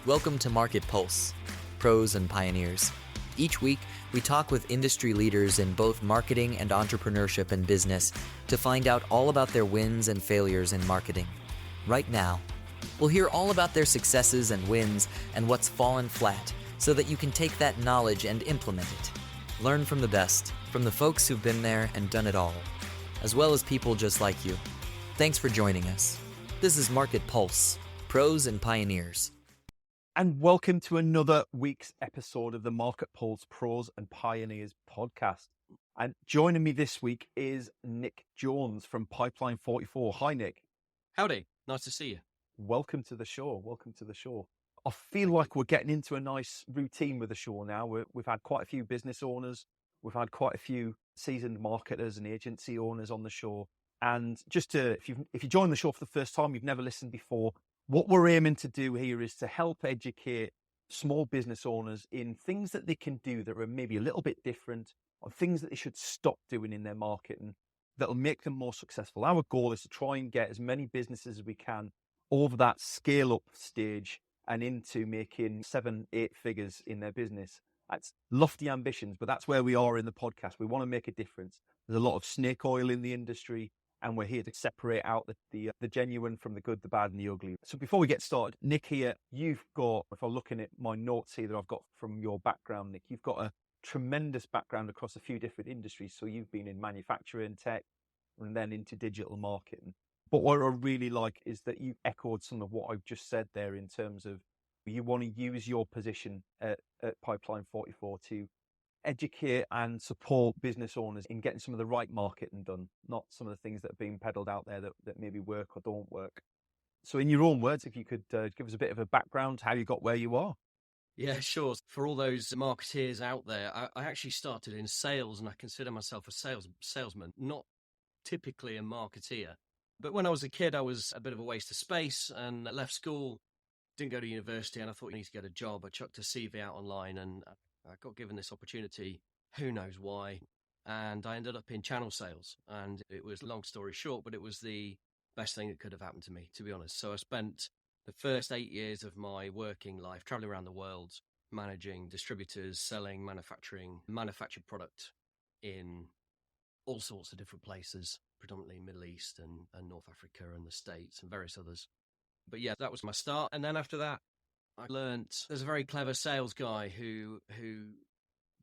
Welcome to MarketPulse, Pros and Pioneers. Each week, we talk with industry leaders in both marketing and entrepreneurship and business to find out all about their wins and failures in marketing. Right now, we'll hear all about their successes and wins and what's fallen flat so that you can take that knowledge and implement it. Learn from the best, from the folks who've been there and done it all, as well as people just like you. Thanks for joining us. This is MarketPulse, Pros and Pioneers. And welcome to another week's episode of the MarketPulse Pros and Pioneers podcast. And joining me this week is Nick Jones from Pipeline 44. Hi, Nick. Howdy. Nice to see you. Welcome to the show. Welcome to the show. I feel like we're getting into a nice routine with the show now. We've had quite a few business owners. We've had quite a few seasoned marketers and agency owners on the show. And just to, if you join the show for the first time, you've never listened before, what we're aiming to do here is to help educate small business owners in things that they can do that are maybe a little bit different, or things that they should stop doing in their marketing that'll make them more successful. Our goal is to try and get as many businesses as we can over that scale up stage and into making 7-8 figures in their business. That's lofty ambitions, but that's where we are in the podcast. We want to make a difference. There's a lot of snake oil in the industry, and we're here to separate out the genuine from the good, the bad, and the ugly. So before we get started, Nick here, you've got, if I'm looking at my notes here that I've got from your background, Nick, you've got a tremendous background across a few different industries. So you've been in manufacturing, tech, and then into digital marketing. But what I really like is that you echoed some of what I've just said there in terms of you want to use your position at Pipeline 44 to educate and support business owners in getting some of the right marketing done, not some of the things that are being peddled out there that maybe work or don't work. So in your own words, if you could give us a bit of a background, how you got where you are. Yeah, sure. For all those marketeers out there, I actually started in sales, and I consider myself a salesman, not typically a marketeer. But when I was a kid, I was a bit of a waste of space and left school, didn't go to university, and I thought you need to get a job. I chucked a CV out online and I got given this opportunity, who knows why, and I ended up in channel sales. And it was, long story short, but it was the best thing that could have happened to me, to be honest. So I spent the first 8 years of my working life traveling around the world, managing distributors, selling, manufactured product in all sorts of different places, predominantly Middle East and North Africa and the States and various others. But yeah, that was my start. And then after that, I learned there's a very clever sales guy who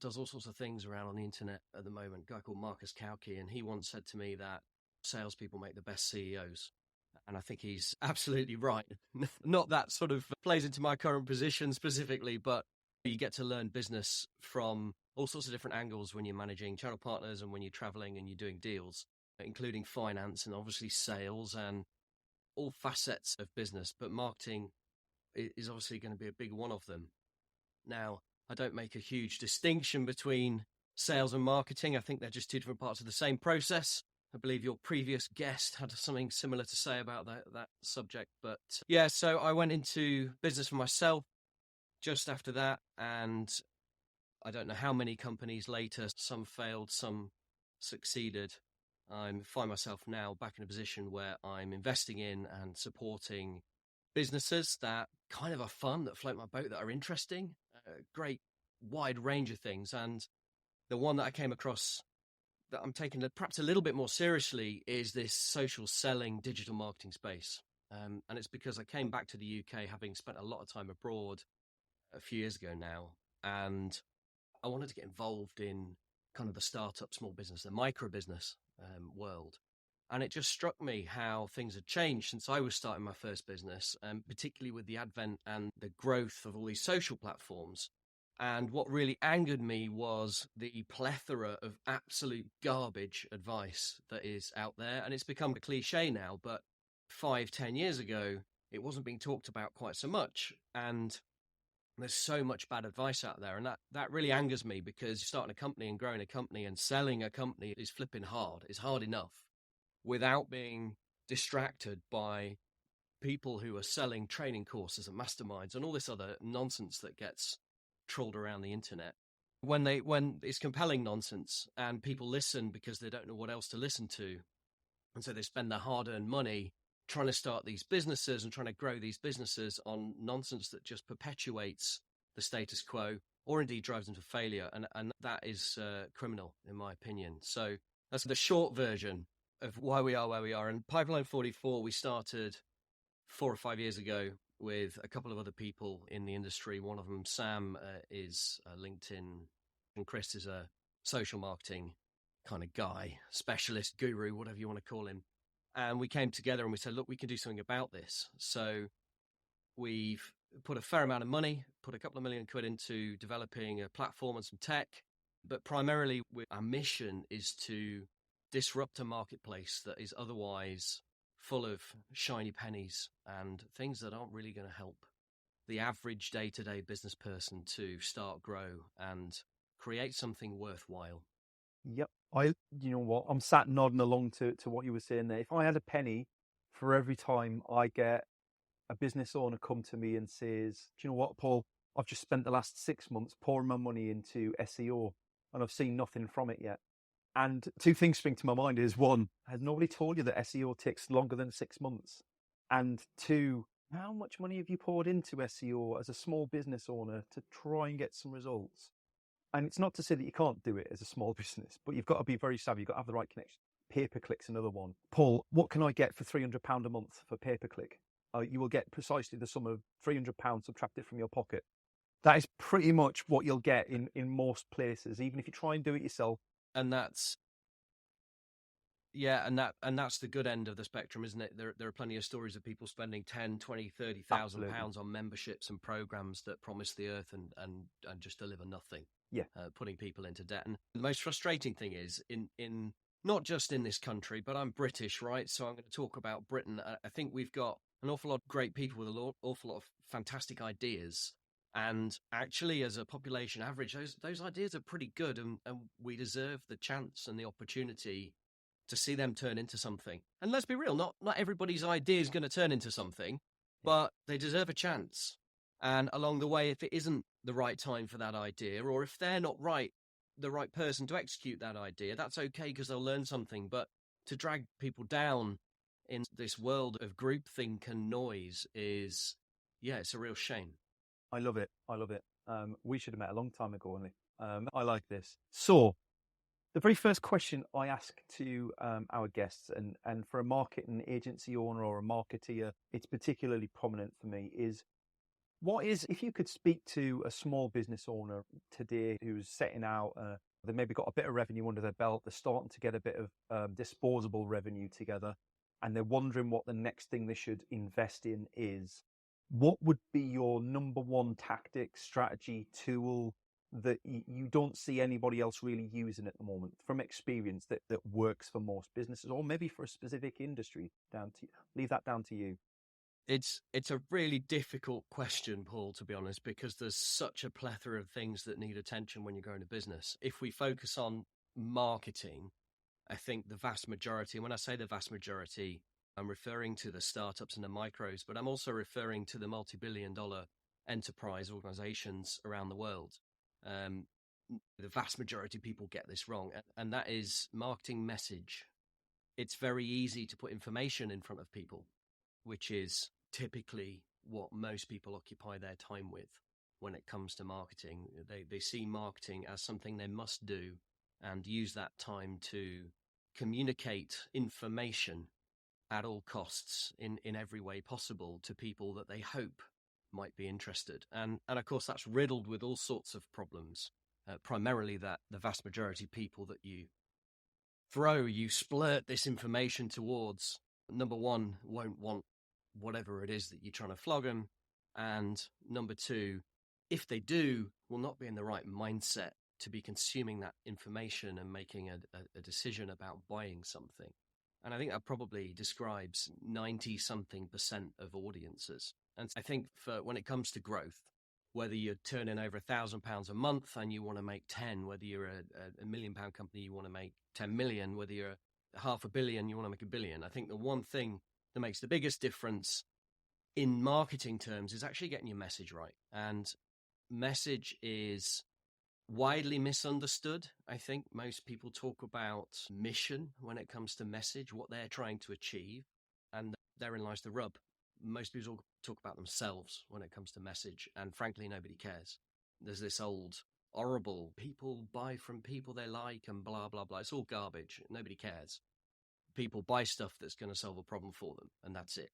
does all sorts of things around on the internet at the moment, a guy called Marcus Kauke, and he once said to me that salespeople make the best CEOs. And I think he's absolutely right. Not that sort of plays into my current position specifically, but you get to learn business from all sorts of different angles when you're managing channel partners and when you're traveling and you're doing deals, including finance and obviously sales and all facets of business. But marketing is obviously going to be a big one of them. Now, I don't make a huge distinction between sales and marketing. I think they're just two different parts of the same process. I believe your previous guest had something similar to say about that subject. But yeah, so I went into business for myself just after that. And I don't know how many companies later, some failed, some succeeded. I find myself now back in a position where I'm investing in and supporting businesses that kind of are fun, that float my boat, that are interesting, a great wide range of things. And the one that I came across that I'm taking perhaps a little bit more seriously is this social selling digital marketing space. And it's because I came back to the UK having spent a lot of time abroad a few years ago now. And I wanted to get involved in kind of the startup, small business, the micro business world. And it just struck me how things had changed since I was starting my first business, particularly with the advent and the growth of all these social platforms. And what really angered me was the plethora of absolute garbage advice that is out there. And it's become a cliche now, but 5-10 years ago, it wasn't being talked about quite so much. And there's so much bad advice out there. And that really angers me, because starting a company and growing a company and selling a company is flipping hard. It's hard enough without being distracted by people who are selling training courses and masterminds and all this other nonsense that gets trolled around the internet. When it's compelling nonsense and people listen because they don't know what else to listen to. And so they spend their hard-earned money trying to start these businesses and trying to grow these businesses on nonsense that just perpetuates the status quo or indeed drives them to failure. And that is criminal, in my opinion. So that's the short version of why we are where we are. And Pipeline 44, we started 4 or 5 years ago with a couple of other people in the industry. One of them, Sam, is LinkedIn, and Chris is a social marketing kind of guy, specialist, guru, whatever you want to call him. And we came together and we said, look, we can do something about this. So we've put a fair amount of money, put a couple of million quid into developing a platform and some tech. But primarily, our mission is to disrupt a marketplace that is otherwise full of shiny pennies and things that aren't really going to help the average day-to-day business person to start, grow, and create something worthwhile. Yep. You know what? I'm sat nodding along to what you were saying there. If I had a penny for every time I get a business owner come to me and says, do you know what, Paul? I've just spent the last 6 months pouring my money into SEO and I've seen nothing from it yet. And two things spring to my mind is, one, has nobody told you that SEO takes longer than 6 months? And two, how much money have you poured into SEO as a small business owner to try and get some results? And it's not to say that you can't do it as a small business, but you've got to be very savvy. You've got to have the right connection. Pay-per-click's another one. Paul, what can I get for £300 a month for pay-per-click? You will get precisely the sum of £300 subtracted from your pocket. That is pretty much what you'll get in most places, even if you try and do it yourself. And that's, yeah, and that's the good end of the spectrum, isn't it? There are plenty of stories of people spending 10, 20, 30,000 pounds on memberships and programs that promise the earth and just deliver nothing. Yeah, putting people into debt. And the most frustrating thing is in not just in this country, but I'm British, right? So I'm going to talk about Britain. I think we've got an awful lot of great people with an awful lot of fantastic ideas. And actually, as a population average, those ideas are pretty good, and we deserve the chance and the opportunity to see them turn into something. And let's be real, not everybody's idea is going to turn into something, but they deserve a chance. And along the way, if it isn't the right time for that idea, or if they're not the right person to execute that idea, that's okay because they'll learn something. But to drag people down in this world of groupthink and noise is, it's a real shame. I love it. We should have met a long time ago, only. I like this. So, the very first question I ask to our guests, and for a marketing agency owner or a marketeer, it's particularly prominent for me, is if you could speak to a small business owner today who's setting out, they maybe got a bit of revenue under their belt, they're starting to get a bit of disposable revenue together, and they're wondering what the next thing they should invest in is, what would be your number one tactic, strategy, tool that you don't see anybody else really using at the moment from experience that works for most businesses, or maybe for a specific industry? Leave that down to you. It's a really difficult question, Paul, to be honest, because there's such a plethora of things that need attention when you're growing a business. If we focus on marketing, I think the vast majority, and when I say the vast majority, I'm referring to the startups and the micros, but I'm also referring to the multi-billion-dollar enterprise organizations around the world. The vast majority of people get this wrong, and that is marketing message. It's very easy to put information in front of people, which is typically what most people occupy their time with when it comes to marketing. They see marketing as something they must do and use that time to communicate information at all costs in every way possible to people that they hope might be interested. And of course, that's riddled with all sorts of problems, primarily that the vast majority of people that you splurt this information towards, number one, won't want whatever it is that you're trying to flog them. And number two, if they do, will not be in the right mindset to be consuming that information and making a decision about buying something. And I think that probably describes 90-something% of audiences. And I think when it comes to growth, whether you're turning over £1,000 a month and you want to make 10, whether you're a £1 million company, you want to make 10 million, whether you're $500 million, you want to make $1 billion. I think the one thing that makes the biggest difference in marketing terms is actually getting your message right. And message is widely misunderstood. I think most people talk about mission when it comes to message, what they're trying to achieve. And therein lies the rub. Most people talk about themselves when it comes to message, and frankly, nobody cares. There's this old horrible, people buy from people they like and blah, blah, blah. It's all garbage. Nobody cares. People buy stuff that's going to solve a problem for them, and that's it.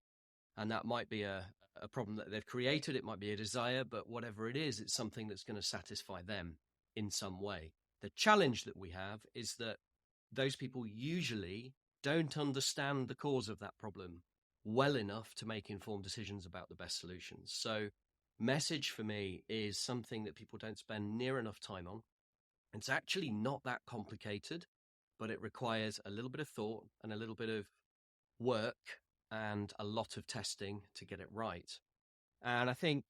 And that might be a problem that they've created. It might be a desire, but whatever it is, it's something that's going to satisfy them in some way. The challenge that we have is that those people usually don't understand the cause of that problem well enough to make informed decisions about the best solutions. So message for me is something that people don't spend near enough time on. It's actually not that complicated, but it requires a little bit of thought and a little bit of work and a lot of testing to get it right. And I think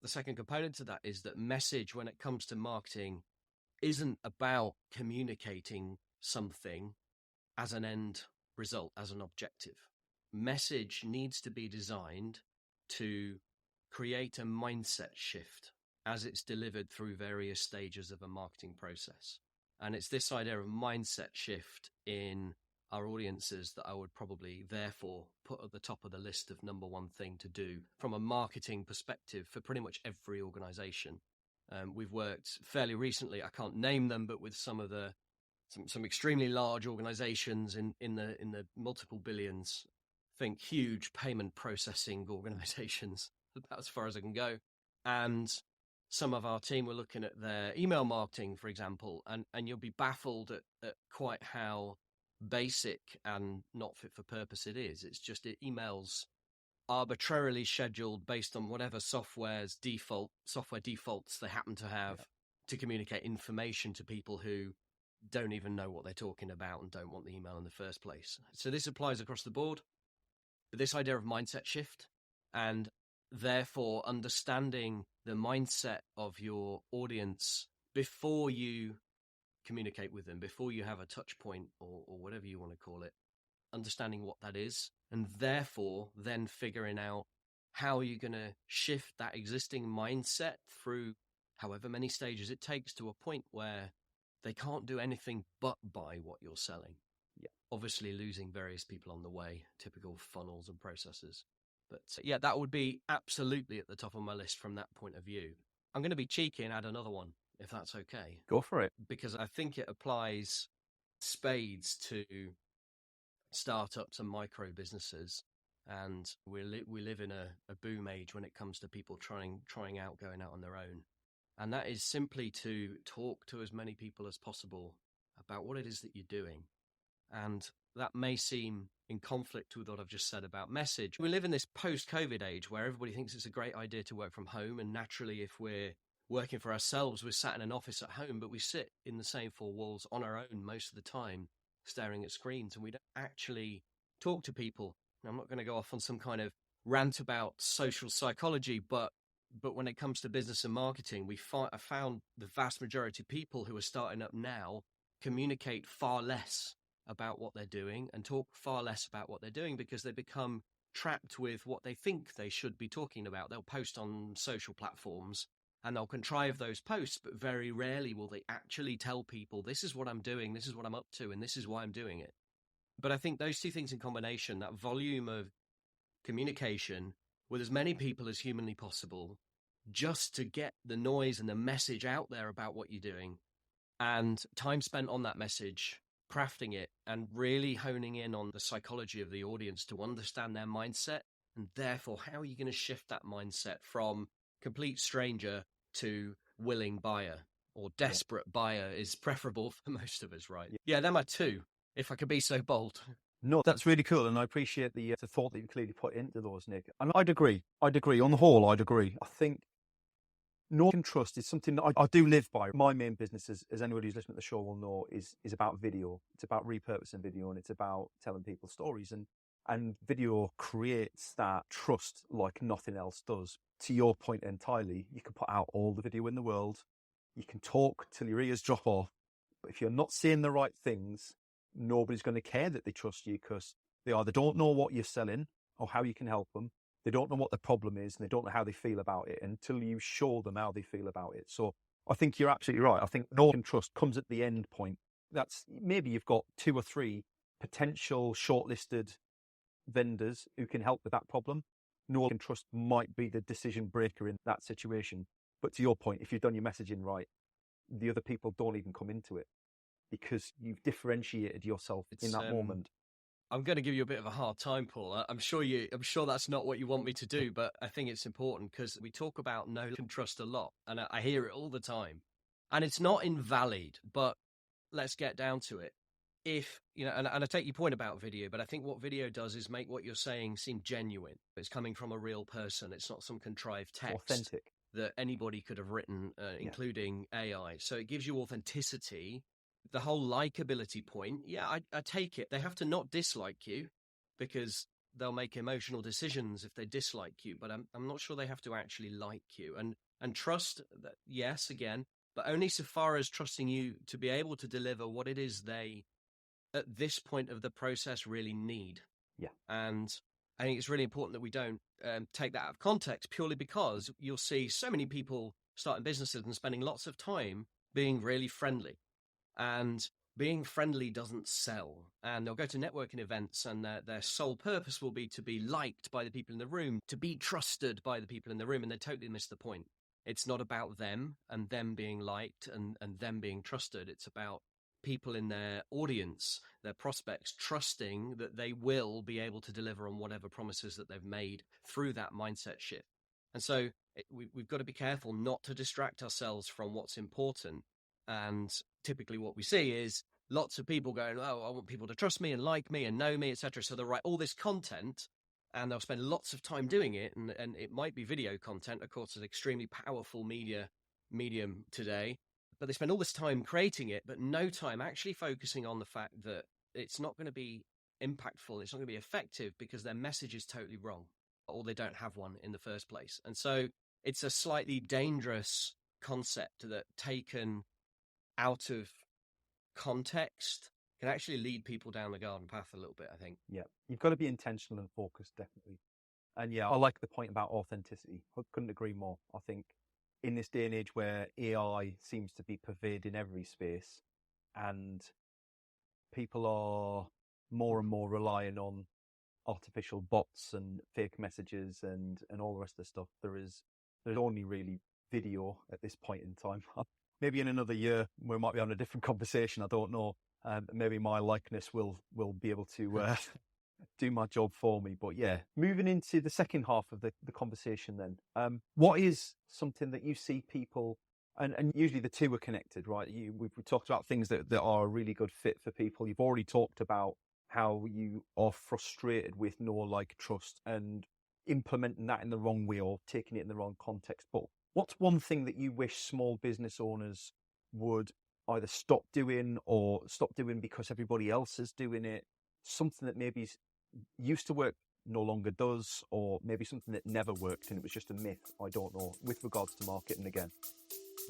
the second component to that is that message, when it comes to marketing, isn't about communicating something as an end result, as an objective. Message needs to be designed to create a mindset shift as it's delivered through various stages of a marketing process. And it's this idea of mindset shift in our audiences that I would probably therefore put at the top of the list of number one thing to do from a marketing perspective for pretty much every organization. We've worked fairly recently, I can't name them, but with some extremely large organizations in the multiple billions. Think huge payment processing organizations, about as far as I can go. And some of our team were looking at their email marketing, for example, and you'll be baffled at quite how basic and not fit for purpose it is. It's just emails arbitrarily scheduled based on whatever software defaults they happen to have to communicate information to people who don't even know what they're talking about and don't want the email in the first place. So this applies across the board. But this idea of mindset shift and therefore understanding the mindset of your audience before you communicate with them, before you have a touch point or whatever you want to call it, understanding what that is, and therefore then figuring out how you're going to shift that existing mindset through however many stages it takes to a point where they can't do anything but buy what you're selling. Yeah. Obviously losing various people on the way, typical funnels and processes. But yeah, that would be absolutely at the top of my list from that point of view. I'm going to be cheeky and add another one, if that's okay. Go for it. Because I think it applies spades to startups and micro businesses. And we live in a boom age when it comes to people trying out, going out on their own. And that is simply to talk to as many people as possible about what it is that you're doing. And that may seem in conflict with what I've just said about message. We live in this post-COVID age where everybody thinks it's a great idea to work from home. And naturally, if we're working for ourselves, we're sat in an office at home, but we sit in the same four walls on our own most of the time, staring at screens, and we don't actually talk to people. I'm not going to go off on some kind of rant about social psychology, but when it comes to business and marketing, I found the vast majority of people who are starting up now communicate far less about what they're doing and talk far less about what they're doing because they become trapped with what they think they should be talking about. They'll post on social platforms and they'll contrive those posts, but very rarely will they actually tell people, this is what I'm doing, this is what I'm up to, and this is why I'm doing it. But I think those two things in combination, that volume of communication with as many people as humanly possible, just to get the noise and the message out there about what you're doing, and time spent on that message, crafting it, and really honing in on the psychology of the audience to understand their mindset, and therefore how are you going to shift that mindset from complete stranger to willing buyer, or desperate buyer is preferable for most of us, right? Yeah, they're my two, if I could be so bold. No, that's really cool, and I appreciate the thought that you clearly put into those, Nick. And I'd agree. On the whole, I'd agree. I think know and trust is something that I do live by. My main business, as anybody who's listening to the show will know, is about video. It's about repurposing video, and it's about telling people stories. And video creates that trust like nothing else does. To your point entirely, you can put out all the video in the world. You can talk till your ears drop off. But if you're not saying the right things, nobody's going to care that they trust you because they either don't know what you're selling or how you can help them. They don't know what the problem is and they don't know how they feel about it until you show them how they feel about it. So I think you're absolutely right. I think know and trust comes at the end point. That's maybe you've got 2 or 3 potential shortlisted vendors who can help with that problem. No one can trust might be the decision breaker in that situation. But to your point, if you've done your messaging right, the other people don't even come into it because you've differentiated yourself in that moment. I'm going to give you a bit of a hard time, Paul. I'm sure that's not what you want me to do, but I think it's important because we talk about know, like, and trust a lot, and I hear it all the time, and it's not invalid, but let's get down to it. If, and I take your point about video, but I think what video does is make what you're saying seem genuine. It's coming from a real person. It's not some contrived text. Authentic. That anybody could have written, including AI. So it gives you authenticity. The whole likability point, I take it. They have to not dislike you because they'll make emotional decisions if they dislike you. But I'm not sure they have to actually like you. And trust, that, yes, again, but only so far as trusting you to be able to deliver what it is they, at this point of the process, really need. Yeah. And I think it's really important that we don't take that out of context, purely because you'll see so many people starting businesses and spending lots of time being really friendly. And being friendly doesn't sell. And they'll go to networking events and their sole purpose will be to be liked by the people in the room, to be trusted by the people in the room. And they totally miss the point. It's not about them and them being liked and them being trusted. It's about people in their audience, their prospects, trusting that they will be able to deliver on whatever promises that they've made through that mindset shift. And so we've got to be careful not to distract ourselves from what's important. And typically what we see is lots of people going, oh, I want people to trust me and like me and know me, etc. So they'll write all this content and they'll spend lots of time doing it. And it might be video content, of course, an extremely powerful medium today. But they spend all this time creating it, but no time actually focusing on the fact that it's not going to be impactful. It's not going to be effective because their message is totally wrong, or they don't have one in the first place. And so it's a slightly dangerous concept that, taken out of context, can actually lead people down the garden path a little bit, I think. Yeah, you've got to be intentional and focused, definitely. And yeah, I like the point about authenticity. I couldn't agree more. I think in this day and age where AI seems to be pervading every space and people are more and more relying on artificial bots and fake messages and all the rest of the stuff, there's only really video at this point in time. Maybe in another year we might be on a different conversation, I don't know. Maybe my likeness will be able to do my job for me. But yeah, moving into the second half of the conversation then, what is something that you see people, and usually the two are connected, right? We've talked about things that are a really good fit for people. You've already talked about how you are frustrated with know, like, trust and implementing that in the wrong way or taking it in the wrong context. But what's one thing that you wish small business owners would either stop doing because everybody else is doing it? Something that maybe used to work no longer does, or maybe something that never worked and it was just a myth, I don't know, with regards to marketing again.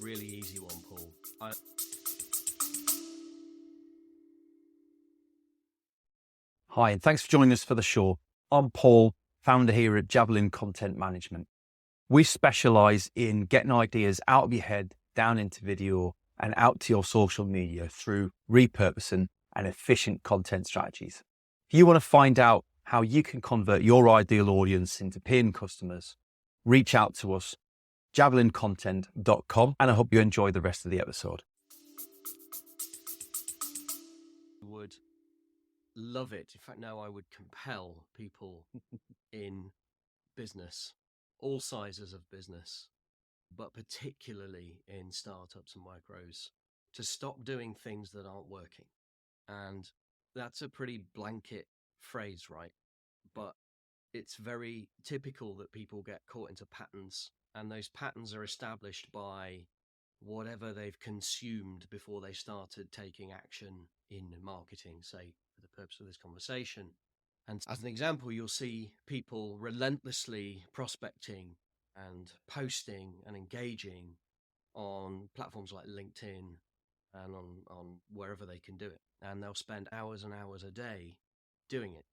Really easy one, Paul. Hi, and thanks for joining us for the show. I'm Paul, founder here at Javelin Content Management. We specialize in getting ideas out of your head, down into video, and out to your social media through repurposing and efficient content strategies. If you want to find out how you can convert your ideal audience into paying customers, reach out to us, javelincontent.com, and I hope you enjoy the rest of the episode. Would love it. In fact, no, I would compel people in business, all sizes of business, but particularly in startups and micros, to stop doing things that aren't working. And that's a pretty blanket phrase, right? But it's very typical that people get caught into patterns, and those patterns are established by whatever they've consumed before they started taking action in marketing, say, for the purpose of this conversation. And as an example, you'll see people relentlessly prospecting and posting and engaging on platforms like LinkedIn and on wherever they can do it. And they'll spend hours and hours a day doing it.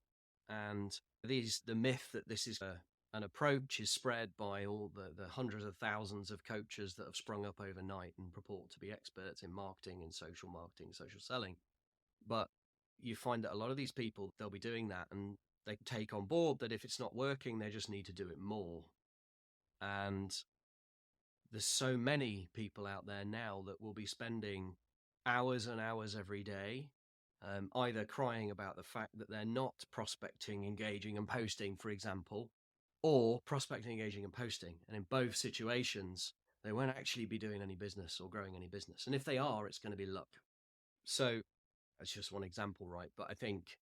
And the myth that this is an approach is spread by all the hundreds of thousands of coaches that have sprung up overnight and purport to be experts in marketing and social selling. But you find that a lot of these people, they'll be doing that and they take on board that if it's not working, they just need to do it more. And there's so many people out there now that will be spending hours and hours every day, either crying about the fact that they're not prospecting, engaging and posting, for example, or prospecting, engaging and posting. And in both situations, they won't actually be doing any business or growing any business. And if they are, it's going to be luck. So that's just one example, right? But I think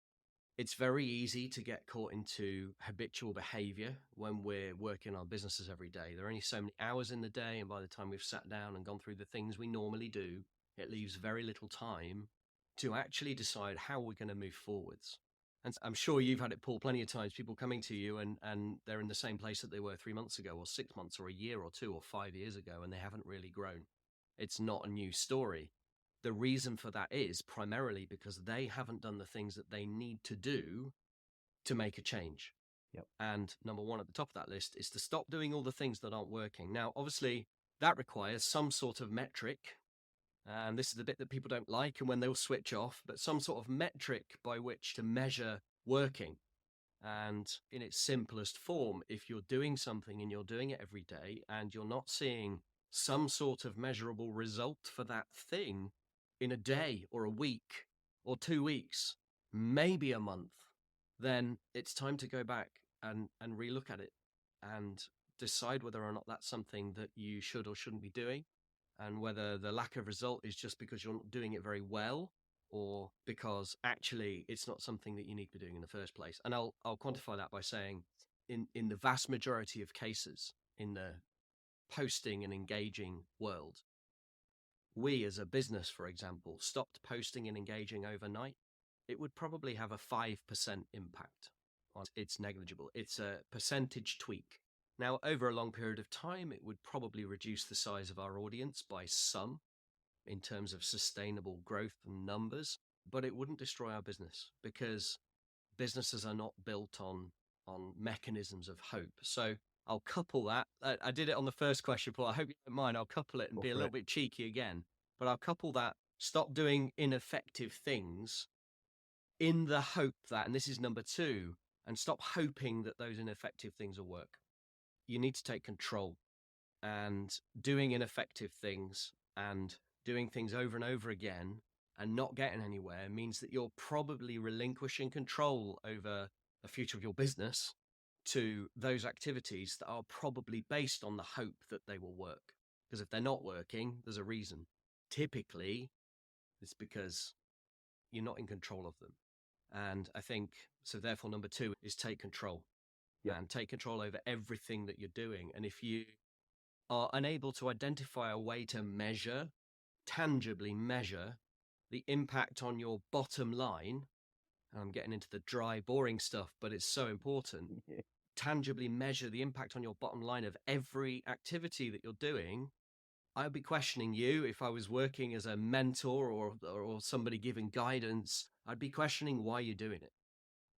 it's very easy to get caught into habitual behavior when we're working on businesses every day. There are only so many hours in the day, and by the time we've sat down and gone through the things we normally do, it leaves very little time to actually decide how we're going to move forwards. And I'm sure you've had it, Paul, plenty of times, people coming to you and they're in the same place that they were 3 months ago or 6 months or a year or 2 or 5 years ago, and they haven't really grown. It's not a new story. The reason for that is primarily because they haven't done the things that they need to do to make a change. Yep. And number one at the top of that list is to stop doing all the things that aren't working. Now, obviously, that requires some sort of metric. And this is the bit that people don't like and when they'll switch off, but some sort of metric by which to measure working. And in its simplest form, if you're doing something and you're doing it every day and you're not seeing some sort of measurable result for that thing in a day or a week or 2 weeks, maybe a month, then it's time to go back and relook at it and decide whether or not that's something that you should or shouldn't be doing, and whether the lack of result is just because you're not doing it very well or because actually it's not something that you need to be doing in the first place. And I'll quantify that by saying in the vast majority of cases in the posting and engaging world, we as a business, for example, stopped posting and engaging overnight, it would probably have a 5% impact. It's negligible. It's a percentage tweak. Now, over a long period of time, it would probably reduce the size of our audience by some in terms of sustainable growth and numbers, but it wouldn't destroy our business because businesses are not built on mechanisms of hope. So I'll couple that. I did it on the first question, Paul. I hope you don't mind. I'll couple it and be a little bit cheeky again, but I'll couple that. Stop doing ineffective things in the hope that, and this is number 2, and stop hoping that those ineffective things will work. You need to take control, and doing ineffective things and doing things over and over again and not getting anywhere means that you're probably relinquishing control over the future of your business to those activities that are probably based on the hope that they will work. Because if they're not working, there's a reason. Typically, it's because you're not in control of them. And I think, so therefore, number 2 is take control. Yeah. And take control over everything that you're doing. And if you are unable to identify a way to measure, tangibly measure the impact on your bottom line, and I'm getting into the dry, boring stuff, but it's so important, tangibly measure the impact on your bottom line of every activity that you're doing, I'd be questioning you. If I was working as a mentor or somebody giving guidance, I'd be questioning why you're doing it.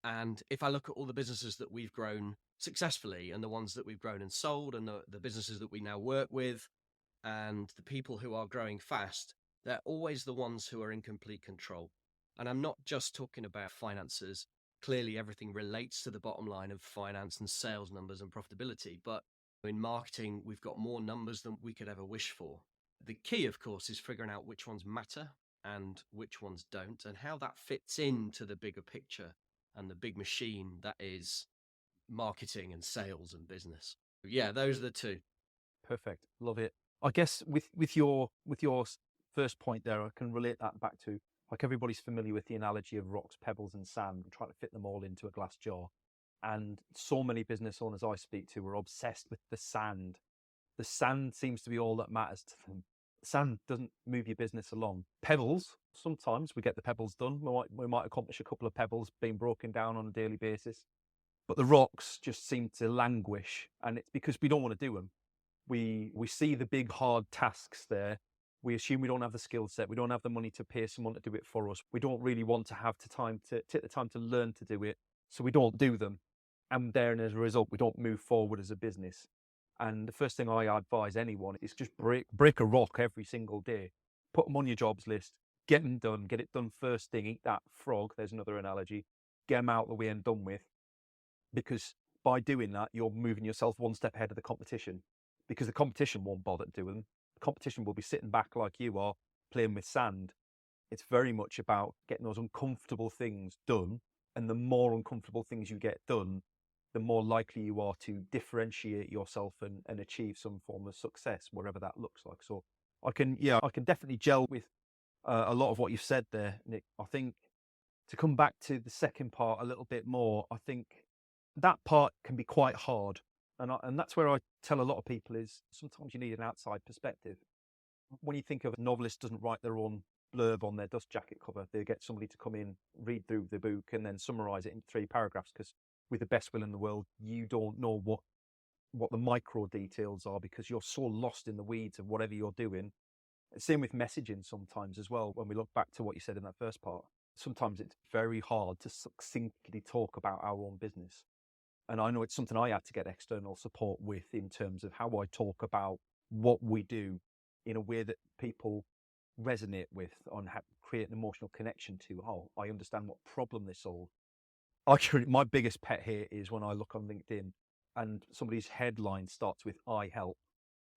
And if I look at all the businesses that we've grown successfully and the ones that we've grown and sold and the businesses that we now work with and the people who are growing fast, they're always the ones who are in complete control. And I'm not just talking about finances. Clearly, everything relates to the bottom line of finance and sales numbers and profitability. But in marketing, we've got more numbers than we could ever wish for. The key, of course, is figuring out which ones matter and which ones don't, and how that fits into the bigger picture and the big machine that is marketing and sales and business. Yeah, those are the 2. Perfect. Love it. I guess with your first point there, I can relate that back to, like, everybody's familiar with the analogy of rocks, pebbles and sand and trying to fit them all into a glass jar. And so many business owners I speak to are obsessed with the sand. The sand seems to be all that matters to them. Sand doesn't move your business along. Pebbles, sometimes we get the pebbles done. We might accomplish a couple of pebbles being broken down on a daily basis. But the rocks just seem to languish, and it's because we don't want to do them. We see the big, hard tasks there. We assume we don't have the skill set. We don't have the money to pay someone to do it for us. We don't really want to have take the time to learn to do it, so we don't do them. And then as a result, we don't move forward as a business. And the first thing I advise anyone is just break a rock every single day. Put them on your jobs list. Get them done. Get it done first thing. Eat that frog. There's another analogy. Get them out of the way and done with. because by doing that, you're moving yourself one step ahead of the competition, because the competition won't bother doing them. The competition will be sitting back like you are, playing with sand. It's very much about getting those uncomfortable things done. And the more uncomfortable things you get done, the more likely you are to differentiate yourself and achieve some form of success, wherever that looks like. So I can definitely gel with a lot of what you've said there, Nick. I think to come back to the second part a little bit more, I think that part can be quite hard. And that's where I tell a lot of people is sometimes you need an outside perspective. When you think of a novelist doesn't write their own blurb on their dust jacket cover, they get somebody to come in, read through the book and then summarize it in 3 paragraphs, because with the best will in the world, you don't know what the micro details are, because you're so lost in the weeds of whatever you're doing. Same with messaging sometimes as well. When we look back to what you said in that first part, sometimes it's very hard to succinctly talk about our own business. And I know it's something I had to get external support with, in terms of how I talk about what we do in a way that people resonate with, on how create an emotional connection to. Oh, I understand what problem they solve. My biggest pet here is when I look on LinkedIn and somebody's headline starts with "I help."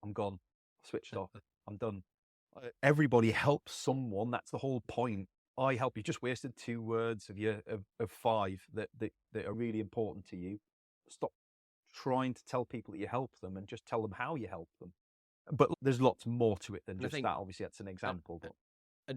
I'm gone. Switched off. I'm done. Everybody helps someone. That's the whole point. I help. You just wasted 2 words of 5 that are really important to you. Stop trying to tell people that you help them, and just tell them how you help them. But there's lots more to it than just that. Obviously, that's an example. But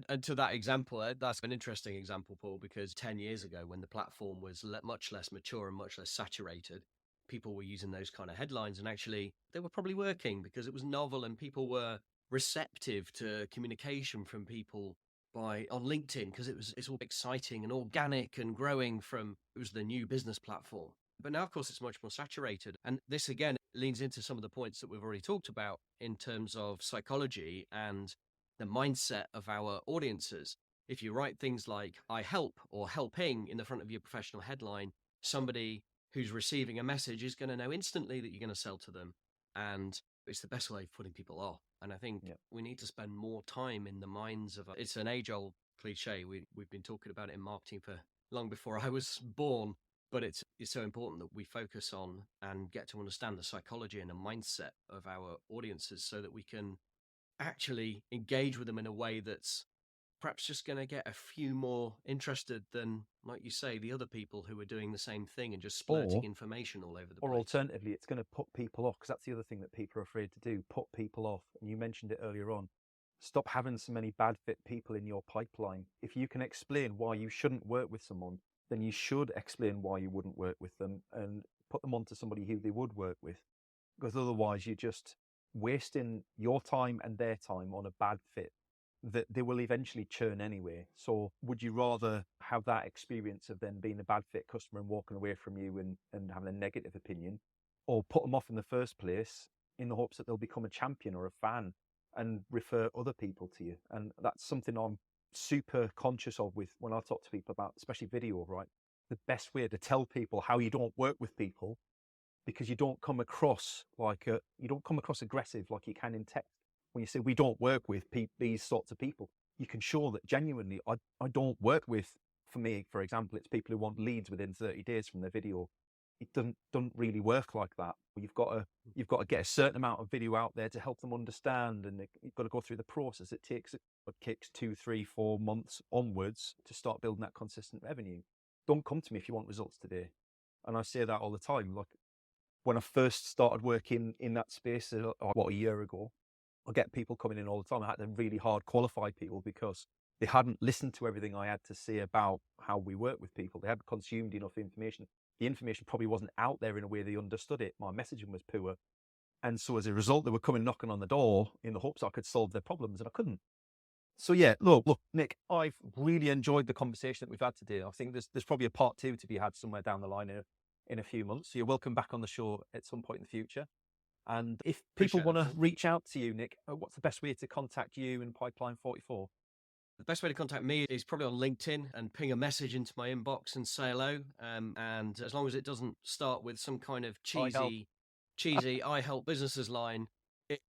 and to that example, that's an interesting example, Paul, because 10 years ago, when the platform was much less mature and much less saturated, people were using those kind of headlines, and actually they were probably working because it was novel and people were receptive to communication from people on LinkedIn, because it's all exciting and organic and growing from, it was the new business platform. But now, of course, it's much more saturated. And this, again, leans into some of the points that we've already talked about in terms of psychology and the mindset of our audiences. If you write things like "I help" or "helping" in the front of your professional headline, somebody who's receiving a message is going to know instantly that you're going to sell to them. And it's the best way of putting people off. And I think we need to spend more time in the minds of, it's an age-old cliche. We've been talking about it in marketing for long before I was born. But it's so important that we focus on and get to understand the psychology and the mindset of our audiences, so that we can actually engage with them in a way that's perhaps just going to get a few more interested than, like you say, the other people who are doing the same thing and just splurting information all over the place. Or alternatively, it's going to put people off, because that's the other thing that people are afraid to do, put people off. And you mentioned it earlier on. Stop having so many bad fit people in your pipeline. If you can explain why you shouldn't work with someone, then you should explain why you wouldn't work with them and put them onto somebody who they would work with. Because otherwise you're just wasting your time and their time on a bad fit that they will eventually churn anyway. So would you rather have that experience of them being a bad fit customer and walking away from you and having a negative opinion, or put them off in the first place in the hopes that they'll become a champion or a fan and refer other people to you? And that's something I'm super conscious of with when I talk to people about, especially video, right? The best way to tell people how you don't work with people, because you don't come across aggressive like you can in text. When you say we don't work with these sorts of people, you can show that genuinely I don't work with, for me, for example, it's people who want leads within 30 days from their video. It doesn't really work like that. You've got to get a certain amount of video out there to help them understand, and you've got to go through the process. It takes 2, 3, 4 months onwards to start building that consistent revenue. Don't come to me if you want results today. And I say that all the time. Like when I first started working in that space, a year ago, I get people coming in all the time. I had to really hard qualify people because they hadn't listened to everything I had to say about how we work with people. They hadn't consumed enough information. The information probably wasn't out there in a way they understood it. My messaging was poor. And so as a result, they were coming knocking on the door in the hopes I could solve their problems, and I couldn't. So yeah, look, Nick, I've really enjoyed the conversation that we've had today. I think there's probably a part 2 to be had somewhere down the line in a few months. So you're welcome back on the show at some point in the future. And if people want to reach out to you, Nick, what's the best way to contact you in Pipeline 44? The best way to contact me is probably on LinkedIn, and ping a message into my inbox and say hello. And as long as it doesn't start with some kind of cheesy I help businesses line,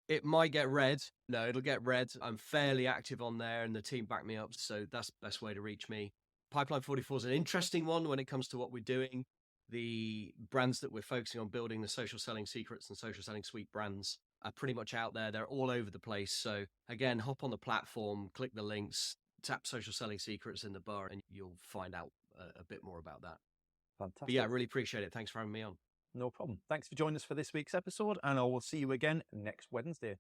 it might get read. No, it'll get read. I'm fairly active on there and the team back me up. So that's the best way to reach me. Pipeline 44 is an interesting one when it comes to what we're doing. The brands that we're focusing on building, the social selling secrets and social selling suite brands, are pretty much out there. They're all over the place. So again, hop on the platform, click the links, tap social selling secrets in the bar, and you'll find out a bit more about that. Fantastic. But yeah, I really appreciate it. Thanks for having me on. No problem. Thanks for joining us for this week's episode, and I will see you again next Wednesday.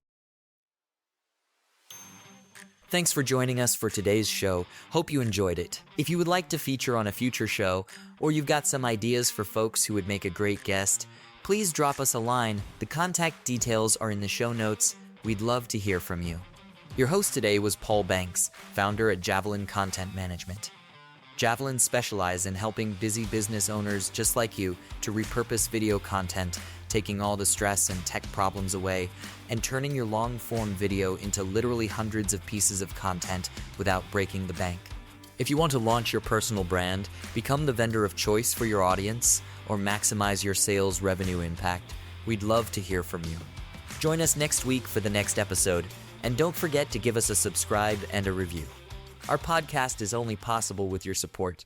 Thanks for joining us for today's show. Hope you enjoyed it. If you would like to feature on a future show, or you've got some ideas for folks who would make a great guest, please drop us a line. The contact details are in the show notes. We'd love to hear from you. Your host today was Paul Banks, founder at Javelin Content Management. Javelin specializes in helping busy business owners just like you to repurpose video content, taking all the stress and tech problems away, and turning your long-form video into literally hundreds of pieces of content without breaking the bank. If you want to launch your personal brand, become the vendor of choice for your audience, or maximize your sales revenue impact, we'd love to hear from you. Join us next week for the next episode, and don't forget to give us a subscribe and a review. Our podcast is only possible with your support.